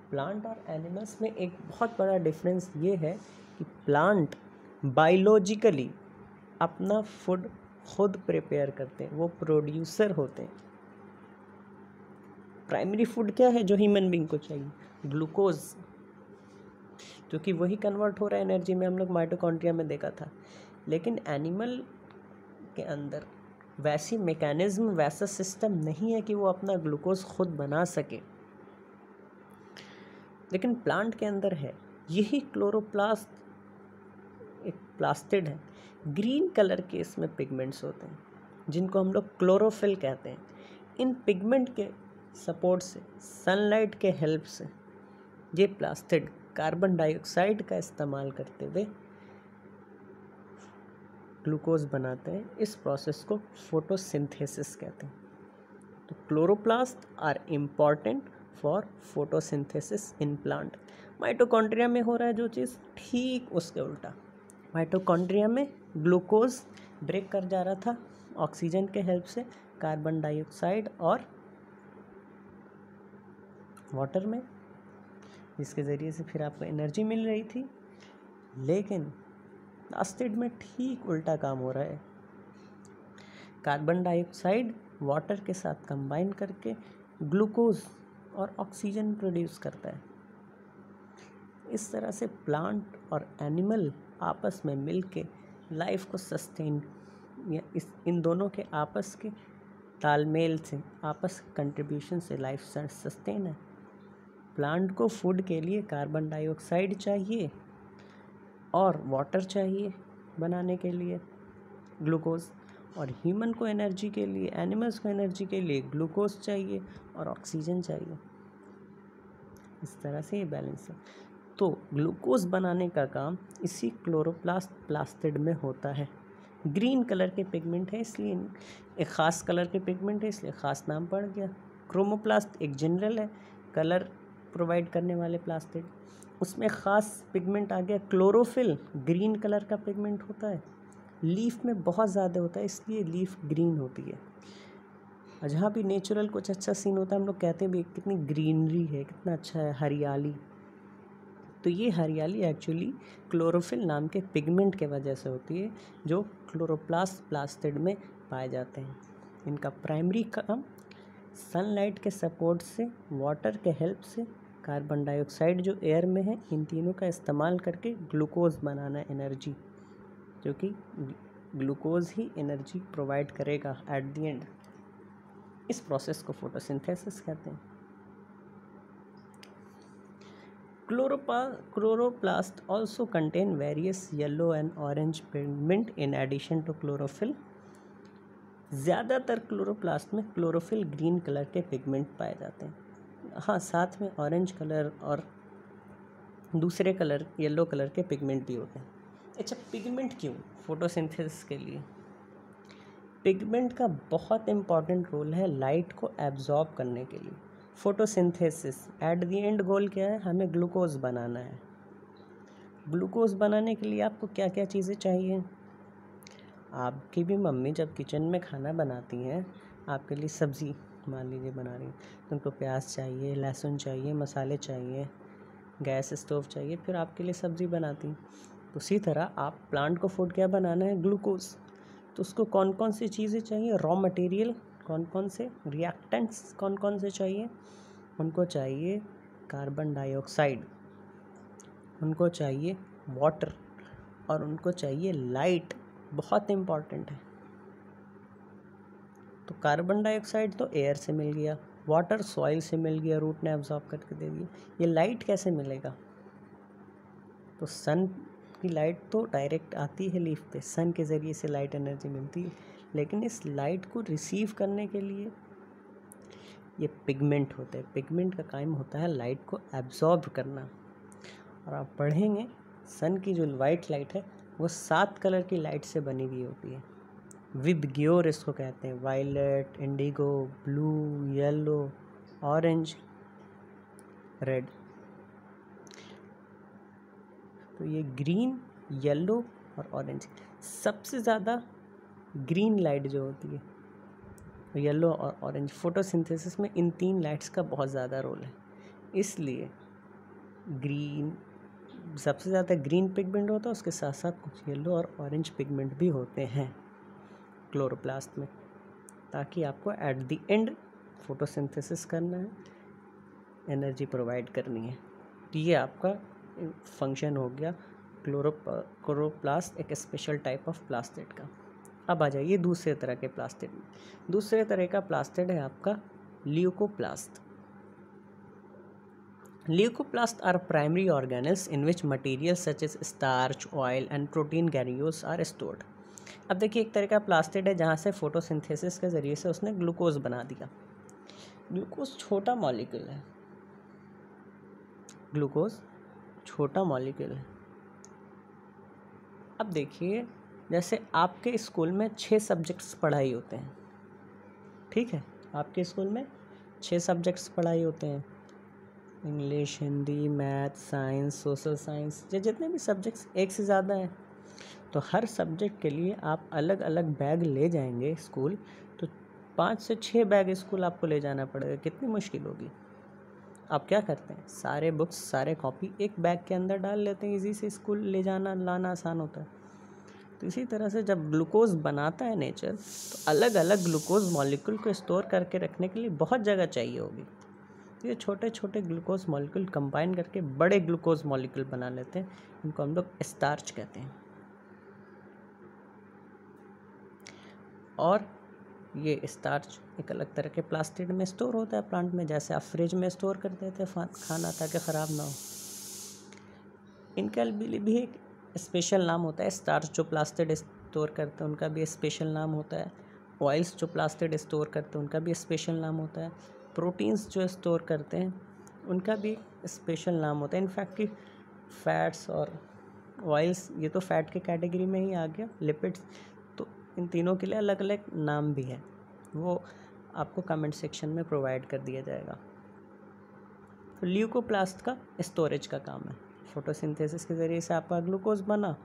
प्लांट और एनिमल्स में एक बहुत बड़ा डिफरेंस ये है कि प्लांट बायोलॉजिकली अपना फूड खुद प्रिपेयर करते हैं, वो प्रोड्यूसर होते हैं। प्राइमरी फूड क्या है जो ह्यूमन बीइंग को चाहिए? ग्लूकोज, क्योंकि वही कन्वर्ट हो रहा है एनर्जी में, हम लोग माइटोकॉन्ड्रिया में देखा था। लेकिन एनिमल के अंदर वैसी मैकेनिज्म, वैसा सिस्टम नहीं है कि वो अपना ग्लूकोज खुद बना सके, लेकिन प्लांट के अंदर है। यही क्लोरोप्लास्ट एक प्लास्टिड है, ग्रीन कलर के इसमें पिगमेंट्स होते हैं जिनको हम लोग क्लोरोफिल कहते हैं। इन पिगमेंट के सपोर्ट से, सनलाइट के हेल्प से ये प्लास्टिड कार्बन डाइऑक्साइड का इस्तेमाल करते हुए ग्लूकोज बनाते हैं। इस प्रोसेस को फोटोसिंथेसिस कहते हैं। तो chloroplast are important for photosynthesis in plant. Mitochondria में हो रहा है जो चीज़, ठीक उसके उल्टा माइटोकॉन्ड्रिया में ग्लूकोज ब्रेक कर जा रहा था ऑक्सीजन के हेल्प से कार्बन डाइऑक्साइड और वाटर में, जिसके ज़रिए से फिर आपको एनर्जी मिल रही थी। लेकिन प्लास्टिड में ठीक उल्टा काम हो रहा है। कार्बन डाइऑक्साइड वाटर के साथ कंबाइन करके ग्लूकोज और ऑक्सीजन प्रोड्यूस करता है। इस तरह से प्लांट और एनिमल आपस में मिलके लाइफ को सस्टेन, या इन दोनों के आपस के तालमेल से, आपस कंट्रीब्यूशन से लाइफ सस्टेन है। प्लांट को फूड के लिए कार्बन डाइऑक्साइड चाहिए और वाटर चाहिए बनाने के लिए ग्लूकोज, और ह्यूमन को एनर्जी के लिए, एनिमल्स को एनर्जी के लिए ग्लूकोज चाहिए और ऑक्सीजन चाहिए। इस तरह से ये बैलेंस है। तो ग्लूकोज बनाने का काम इसी क्लोरोप्लास्ट प्लास्टिड में होता है। ग्रीन कलर के पिगमेंट है, इसलिए एक ख़ास कलर के पिगमेंट है, इसलिए ख़ास नाम पड़ गया। क्रोमोप्लास्ट एक जनरल है, कलर प्रोवाइड करने वाले प्लास्टिड। उसमें ख़ास पिगमेंट आ गया क्लोरोफिल, ग्रीन कलर का पिगमेंट होता है। लीफ में बहुत ज़्यादा होता है, इसलिए लीफ ग्रीन होती है। और जहाँ भी नेचुरल कुछ अच्छा सीन होता है, हम लोग कहते हैं भी कितनी ग्रीनरी है, कितना अच्छा है, हरियाली। तो ये हरियाली एक्चुअली क्लोरोफिल नाम के पिगमेंट के वजह से होती है, जो क्लोरोप्लास्ट प्लास्टिड में पाए जाते हैं। इनका प्राइमरी काम सनलाइट के सपोर्ट से, वाटर के हेल्प से, कार्बन डाइऑक्साइड जो एयर में है, इन तीनों का इस्तेमाल करके ग्लूकोज बनाना एनर्जी, जो कि ग्लूकोज ही एनर्जी प्रोवाइड करेगा एट द एंड। इस प्रोसेस को फोटोसिंथेसिस कहते हैं। Chloroplast also contain various yellow and orange pigment in addition to chlorophyll. ज़्यादातर क्लोरोप्लास्ट में क्लोरोफिल ग्रीन कलर के पिगमेंट पाए जाते हैं। हाँ, साथ में ऑरेंज कलर और दूसरे कलर येलो कलर के पिगमेंट भी होते हैं। अच्छा, पिगमेंट क्यों? फोटोसिंथेसिस के लिए पिगमेंट का बहुत इम्पॉर्टेंट रोल है लाइट को एब्जॉर्ब करने के लिए। फोटोसिंथेसिस एट द एंड गोल क्या है? हमें ग्लूकोज बनाना है। ग्लूकोज बनाने के लिए आपको क्या क्या चीज़ें चाहिए? आपकी भी मम्मी जब किचन में खाना बनाती हैं, आपके लिए सब्ज़ी मान लीजिए बना रही हैं, तो उनको प्याज चाहिए, लहसुन चाहिए, मसाले चाहिए, गैस स्टोव चाहिए, फिर आपके लिए सब्ज़ी बनाती हैं। तो उसी तरह आप प्लांट को फूड क्या बनाना है? ग्लूकोज। तो उसको कौन कौन सी चीज़ें चाहिए? रॉ मटेरियल कौन कौन से, रिएक्टेंट्स कौन कौन से चाहिए? उनको चाहिए कार्बन डाइऑक्साइड, उनको चाहिए वाटर, और उनको चाहिए लाइट। बहुत इम्पॉर्टेंट है। तो कार्बन डाइऑक्साइड तो एयर से मिल गया, वाटर सॉइल से मिल गया, रूट ने एब्जॉर्ब करके दे दिया। ये लाइट कैसे मिलेगा? तो सन की लाइट तो डायरेक्ट आती है लीफ पे, सन के ज़रिए से लाइट एनर्जी मिलती है, लेकिन इस लाइट को रिसीव करने के लिए ये पिगमेंट होते हैं। पिगमेंट का काम होता है लाइट को एब्जॉर्ब करना। और आप पढ़ेंगे सन की जो वाइट लाइट है वो 7 कलर की लाइट से बनी हुई होती है। विबग्योर इसको कहते हैं। Violet, indigo, blue, yellow, orange, red. तो ये ग्रीन, येलो और ऑरेंज, सबसे ज़्यादा ग्रीन लाइट जो होती है, येलो और ऑरेंज, फोटोसिंथेसिस में इन 3 लाइट्स का बहुत ज़्यादा रोल है। इसलिए ग्रीन, सबसे ज़्यादा ग्रीन पिगमेंट होता है, उसके साथ साथ कुछ येलो और ऑरेंज पिगमेंट भी होते हैं। क्लोरोप्लास्ट में, ताकि आपको एट द एंड फोटोसिंथेसिस करना है, एनर्जी प्रोवाइड करनी है। तो ये आपका फंक्शन हो गया क्लोरोप्लास्ट, एक स्पेशल टाइप ऑफ प्लास्टिड का। अब आ जाइए दूसरे तरह के प्लास्टिड में। दूसरे तरह का प्लास्टिड है आपका leucoplast. Leucoplasts are primary organelles in which materials such as starch, oil and protein granules are stored. अब देखिए एक तरह का प्लास्टिड है जहाँ से फोटोसिंथेसिस के ज़रिए से उसने ग्लूकोज बना दिया। ग्लूकोज छोटा मॉलिक्यूल है, ग्लूकोज छोटा मॉलिक्यूल है। अब देखिए जैसे आपके स्कूल में 6 सब्जेक्ट्स पढ़ाई होते हैं, ठीक है, आपके स्कूल में 6 सब्जेक्ट्स पढ़ाई होते हैं, English, Hindi, math, science, social science, ये जितने भी सब्जेक्ट्स एक से ज़्यादा हैं। तो हर सब्जेक्ट के लिए आप अलग अलग बैग ले जाएंगे स्कूल, तो 5 से 6 बैग स्कूल आपको ले जाना पड़ेगा। कितनी मुश्किल होगी। आप क्या करते हैं, सारे बुक्स, सारे कॉपी एक बैग के अंदर डाल लेते हैं, इजी से स्कूल ले जाना लाना आसान होता है। तो इसी तरह से जब ग्लूकोज बनाता है नेचर, तो अलग अलग ग्लूकोज मॉलिक्यूल को स्टोर करके रखने के लिए बहुत जगह चाहिए होगी। ये छोटे छोटे ग्लूकोज मॉलिक्यूल कंबाइन करके बड़े ग्लूकोज मॉलिक्यूल बना लेते हैं, इनको हम लोग स्टार्च कहते हैं। और ये स्टार्च एक अलग तरह के प्लास्टिड में स्टोर होता है प्लांट में, जैसे आप फ्रिज में स्टोर कर देते हैं खाना ताकि ख़राब ना हो। इनका भी एक स्पेशल नाम होता है। स्टार्च जो प्लास्टिड स्टोर करते हैं उनका भी स्पेशल नाम होता है। ऑयल्स जो प्लास्टिड स्टोर करते हैं उनका भी स्पेशल नाम होता है। प्रोटीन्स जो स्टोर करते हैं उनका भी स्पेशल नाम होता है। इनफैक्ट कि फैट्स और ऑयल्स, ये तो फैट के कैटेगरी में ही आ गया, लिपिड्स, तो इन तीनों के लिए अलग अलग नाम भी है, वो आपको कमेंट सेक्शन में प्रोवाइड कर दिया जाएगा। तो ल्यूकोप्लास्ट का स्टोरेज का काम है। फोटोसिंथेसिस के ज़रिए से आपका ग्लूकोज बना,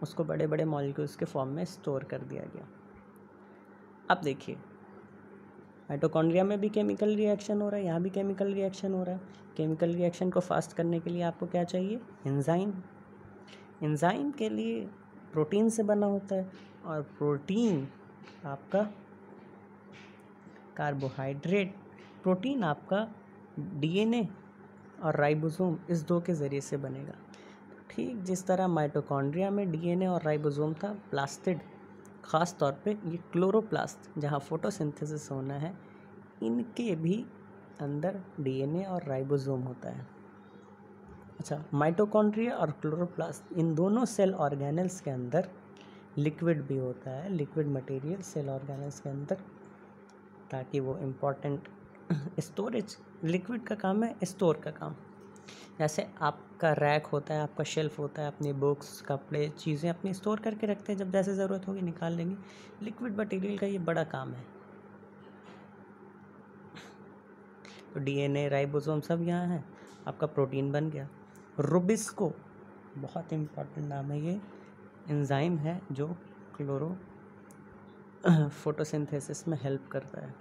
उसको बड़े बड़े मॉलिक्यूल्स के फॉर्म में स्टोर कर दिया गया। अब देखिए माइटोकॉन्ड्रिया में भी केमिकल रिएक्शन हो रहा है, यहाँ भी केमिकल रिएक्शन हो रहा है। केमिकल रिएक्शन को फास्ट करने के लिए आपको क्या चाहिए, एंजाइम। एंजाइम के लिए प्रोटीन से बना होता है, और प्रोटीन आपका कार्बोहाइड्रेट, प्रोटीन आपका डीएनए और राइबोसोम, इस दो के ज़रिए से बनेगा। ठीक जिस तरह माइटोकॉन्ड्रिया में डीएनए और राइबोसोम था, प्लास्टिड ख़ास तौर पे ये क्लोरोप्लास्ट जहाँ फोटोसिंथेसिस होना है, इनके भी अंदर डीएनए और राइबोसोम होता है। अच्छा, माइटोकॉन्ड्रिया और क्लोरोप्लास्ट इन दोनों सेल ऑर्गेनल्स के अंदर लिक्विड भी होता है, लिक्विड मटेरियल सेल ऑर्गेनल्स के अंदर, ताकि वो इम्पोर्टेंट स्टोरेज, लिक्विड का काम है स्टोर का काम। जैसे आपका रैक होता है, आपका शेल्फ होता है, अपनी बुक्स, कपड़े, चीज़ें अपनी स्टोर करके रखते हैं, जब जैसे ज़रूरत होगी निकाल लेंगे। लिक्विड मटेरियल का ये बड़ा काम है। तो डीएनए, राइबोसोम सब यहाँ है, आपका प्रोटीन बन गया। रूबिस्को बहुत इम्पोर्टेंट नाम है, ये एंजाइम है जो क्लोरो फोटोसिंथेसिस में हेल्प करता है।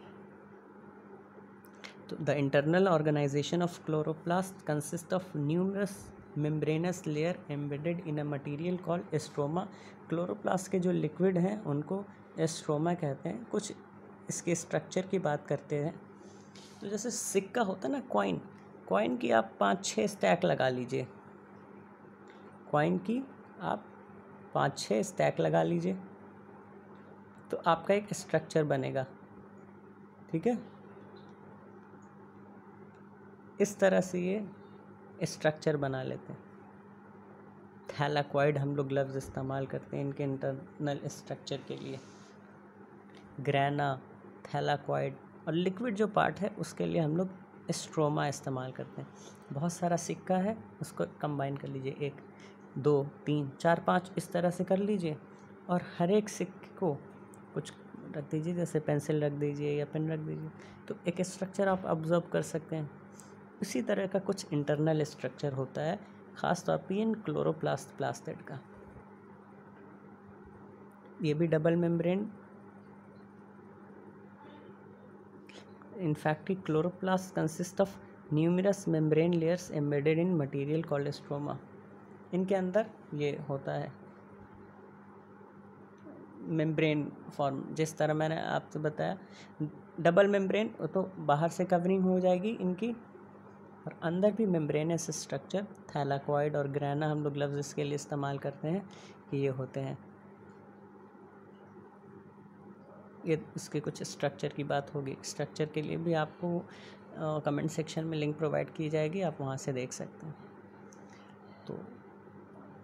तो the internal organisation of chloroplast consist of numerous membranous layer embedded in a material called stroma. Chloroplast के जो लिक्विड हैं उनको स्ट्रोमा कहते हैं। कुछ इसके स्ट्रक्चर की बात करते हैं, तो जैसे सिक्का होता है ना, कॉइन की आप 5-6 स्टैक लगा लीजिए, कॉइन की आप 5-6 स्टैक लगा लीजिए, तो आपका एक स्ट्रक्चर बनेगा, ठीक है। इस तरह से ये स्ट्रक्चर बना लेते हैं। थैलाक्वाइड हम लोग लफ्ज़ इस्तेमाल करते हैं इनके इंटरनल स्ट्रक्चर के लिए, ग्रैना, थैलाक्वाइड, और लिक्विड जो पार्ट है उसके लिए हम लोग स्ट्रोमा इस्तेमाल करते हैं। बहुत सारा सिक्का है, उसको कंबाइन कर लीजिए, 1 2 3 4 5 इस तरह से कर लीजिए, और हर एक सिक्के को कुछ रख दीजिए, जैसे पेंसिल रख दीजिए या पेन रख दीजिए, तो एक स्ट्रक्चर आप ऑब्जर्व कर सकते हैं। इसी तरह का कुछ इंटरनल स्ट्रक्चर होता है, ख़ास तौर पर इन क्लोरोप्लास्ट प्लास्टिड का। ये भी double membrane, in fact chloroplast consist of numerous membrane layers embedded in material called stroma. इनके अंदर ये होता है मेम्ब्रेन फॉर्म, जिस तरह मैंने आपसे बताया डबल मेम्ब्रेन, तो बाहर से कवरिंग हो जाएगी इनकी और अंदर भी मेम्ब्रेनस स्ट्रक्चर, थैलाकॉइड और ग्रेना हम लोग लफ्ज़ इसके लिए इस्तेमाल करते हैं कि ये होते हैं। ये इसके कुछ स्ट्रक्चर की बात होगी। स्ट्रक्चर के लिए भी आपको कमेंट सेक्शन में लिंक प्रोवाइड की जाएगी, आप वहाँ से देख सकते हैं। तो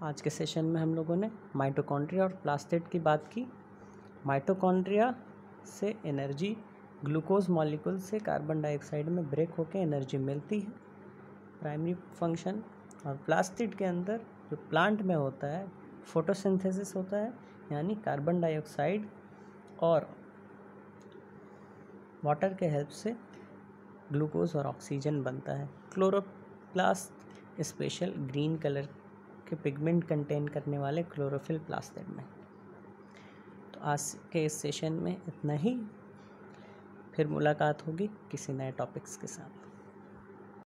आज के सेशन में हम लोगों ने माइटोकॉन्ड्रिया और प्लास्टिड की बात की। माइटोकॉन्ड्रिया से एनर्जी ग्लूकोज मॉलिक्यूल से कार्बन डाइऑक्साइड में ब्रेक होकर एनर्जी मिलती है, प्राइमरी फंक्शन। और प्लास्टिड के अंदर जो प्लांट में होता है फोटोसिंथेसिस होता है, यानी कार्बन डाइऑक्साइड और वाटर के हेल्प से ग्लूकोज और ऑक्सीजन बनता है। क्लोरोप्लास्ट स्पेशल ग्रीन कलर के पिगमेंट कंटेन करने वाले क्लोरोफिल प्लास्टिड में। तो आज के इस सेशन में इतना ही, फिर मुलाकात होगी किसी नए टॉपिक्स के साथ।